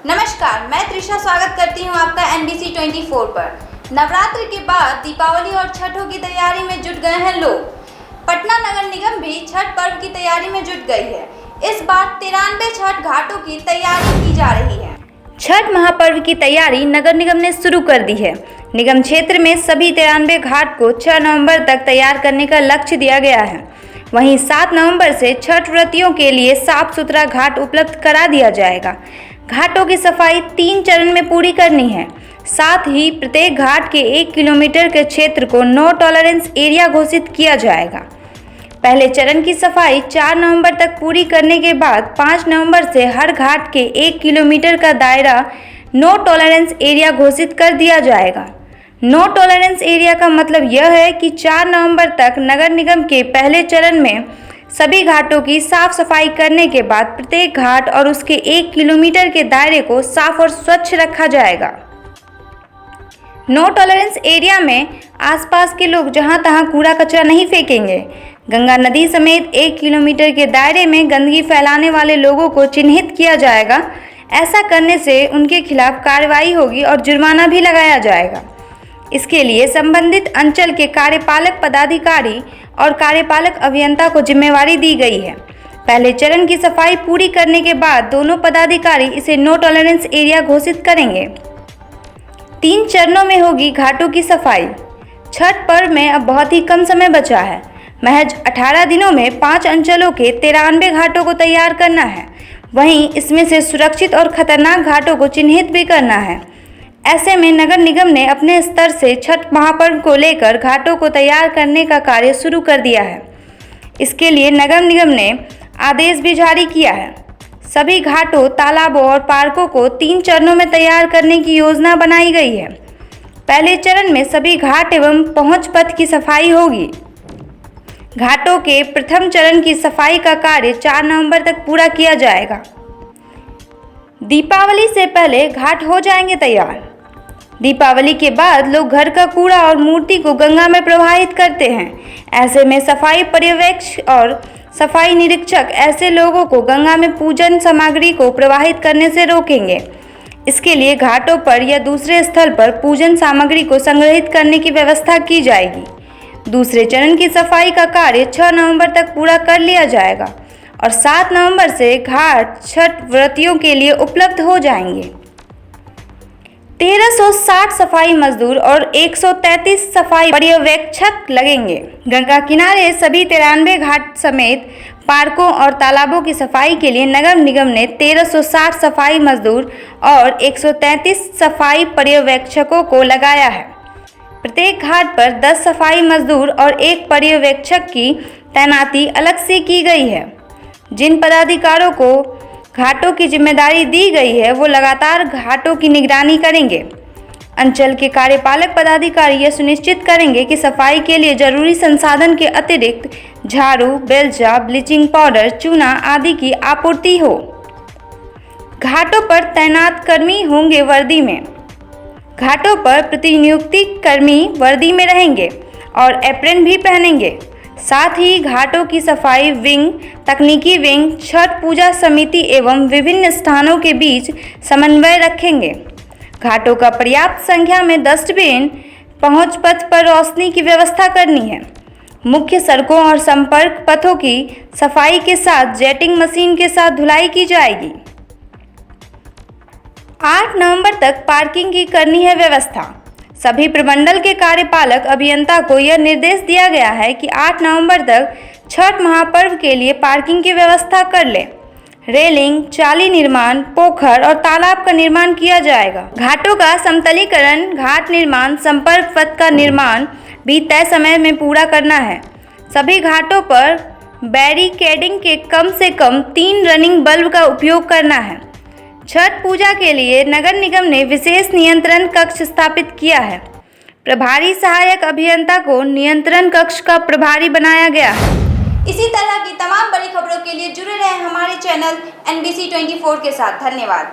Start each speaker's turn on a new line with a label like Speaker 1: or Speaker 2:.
Speaker 1: नमस्कार, मैं त्रिशा स्वागत करती हूं आपका NBC 24 पर। नवरात्र के बाद दीपावली और छठों की तैयारी में जुट गए हैं लोग। पटना नगर निगम भी छठ पर्व की तैयारी में जुट गई है। इस बार 93 छठ घाटों की तैयारी की जा रही है। छठ महापर्व की तैयारी नगर निगम ने शुरू कर दी है। निगम क्षेत्र में सभी 93 घाट को 6 नवंबर तक तैयार करने का लक्ष्य दिया गया है। वहीं 7 नवंबर से छठ व्रतियों के लिए साफ सुथरा घाट उपलब्ध करा दिया जाएगा। घाटों की सफाई 3 चरण में पूरी करनी है। साथ ही प्रत्येक घाट के 1 किलोमीटर के क्षेत्र को नो टॉलरेंस एरिया घोषित किया जाएगा। पहले चरण की सफाई 4 नवंबर तक पूरी करने के बाद 5 नवंबर से हर घाट के 1 किलोमीटर का दायरा नो टॉलरेंस एरिया घोषित कर दिया जाएगा। नो टॉलरेंस एरिया का मतलब यह है कि 4 नवंबर तक नगर निगम के पहले चरण में सभी घाटों की साफ सफाई करने के बाद प्रत्येक घाट और उसके 1 किलोमीटर के दायरे को साफ और स्वच्छ रखा जाएगा। नो टॉलरेंस एरिया में आसपास के लोग जहां तहां कूड़ा कचरा नहीं फेंकेंगे। गंगा नदी समेत 1 किलोमीटर के दायरे में गंदगी फैलाने वाले लोगों को चिन्हित किया जाएगा। ऐसा करने से उनके खिलाफ कार्रवाई होगी और जुर्माना भी लगाया जाएगा। इसके लिए संबंधित अंचल के कार्यपालक पदाधिकारी और कार्यपालक अभियंता को जिम्मेवारी दी गई है। पहले चरण की सफाई पूरी करने के बाद दोनों पदाधिकारी इसे नो टॉलरेंस एरिया घोषित करेंगे। 3 चरणों में होगी घाटों की सफाई। छठ पर्व में अब बहुत ही कम समय बचा है। महज 18 दिनों में 5 अंचलों के 93 घाटों को तैयार करना है। वहीं इसमें से सुरक्षित और खतरनाक घाटों को चिन्हित भी करना है। ऐसे में नगर निगम ने अपने स्तर से छठ महापर्व को लेकर घाटों को तैयार करने का कार्य शुरू कर दिया है। इसके लिए नगर निगम ने आदेश भी जारी किया है। सभी घाटों, तालाबों और पार्कों को 3 चरणों में तैयार करने की योजना बनाई गई है। पहले चरण में सभी घाट एवं पहुंच पथ की सफाई होगी। घाटों के प्रथम चरण की सफाई का कार्य 4 नवंबर तक पूरा किया जाएगा। दीपावली से पहले घाट हो जाएंगे तैयार। दीपावली के बाद लोग घर का कूड़ा और मूर्ति को गंगा में प्रवाहित करते हैं। ऐसे में सफाई पर्यवेक्षक और सफाई निरीक्षक ऐसे लोगों को गंगा में पूजन सामग्री को प्रवाहित करने से रोकेंगे। इसके लिए घाटों पर या दूसरे स्थल पर पूजन सामग्री को संग्रहित करने की व्यवस्था की जाएगी। दूसरे चरण की सफाई का कार्य 6 नवंबर तक पूरा कर लिया जाएगा और 7 नवंबर से घाट छठ व्रतियों के लिए उपलब्ध हो जाएंगे। 1360 सफाई मजदूर और 133 सफाई पर्यवेक्षक लगेंगे। गंगा किनारे सभी 93 घाट समेत पार्कों और तालाबों की सफाई के लिए नगर निगम ने 1360 सफाई मजदूर और 133 सफाई पर्यवेक्षकों को लगाया है। प्रत्येक घाट पर 10 सफाई मजदूर और 1 पर्यवेक्षक की तैनाती अलग से की गई है। जिन पदाधिकारियों को घाटों की जिम्मेदारी दी गई है वो लगातार घाटों की निगरानी करेंगे। अंचल के कार्यपालक पदाधिकारी यह सुनिश्चित करेंगे कि सफाई के लिए जरूरी संसाधन के अतिरिक्त झाड़ू, बेलचा, ब्लीचिंग पाउडर, चूना आदि की आपूर्ति हो। घाटों पर तैनात कर्मी होंगे वर्दी में। घाटों पर प्रतिनियुक्ति कर्मी वर्दी में रहेंगे और एप्रन भी पहनेंगे। साथ ही घाटों की सफाई विंग, तकनीकी विंग, छठ पूजा समिति एवं विभिन्न स्थानों के बीच समन्वय रखेंगे। घाटों का पर्याप्त संख्या में डस्टबिन, पहुंच पथ पर रोशनी की व्यवस्था करनी है। मुख्य सड़कों और संपर्क पथों की सफाई के साथ जेटिंग मशीन के साथ धुलाई की जाएगी। 8 नवंबर तक पार्किंग की करनी है व्यवस्था। सभी प्रमंडल के कार्यपालक अभियंता को यह निर्देश दिया गया है कि 8 नवंबर तक छठ महापर्व के लिए पार्किंग की व्यवस्था कर ले। रेलिंग, चाली निर्माण, पोखर और तालाब का निर्माण किया जाएगा। घाटों का समतलीकरण, घाट निर्माण, संपर्क पथ का निर्माण भी तय समय में पूरा करना है। सभी घाटों पर बैरिकेडिंग के कम से कम 3 रनिंग बल्ब का उपयोग करना है। छठ पूजा के लिए नगर निगम ने विशेष नियंत्रण कक्ष स्थापित किया है। प्रभारी सहायक अभियंता को नियंत्रण कक्ष का प्रभारी बनाया गया है। इसी तरह की तमाम बड़ी खबरों के लिए जुड़े रहें हमारे चैनल NBC 24 के साथ। धन्यवाद।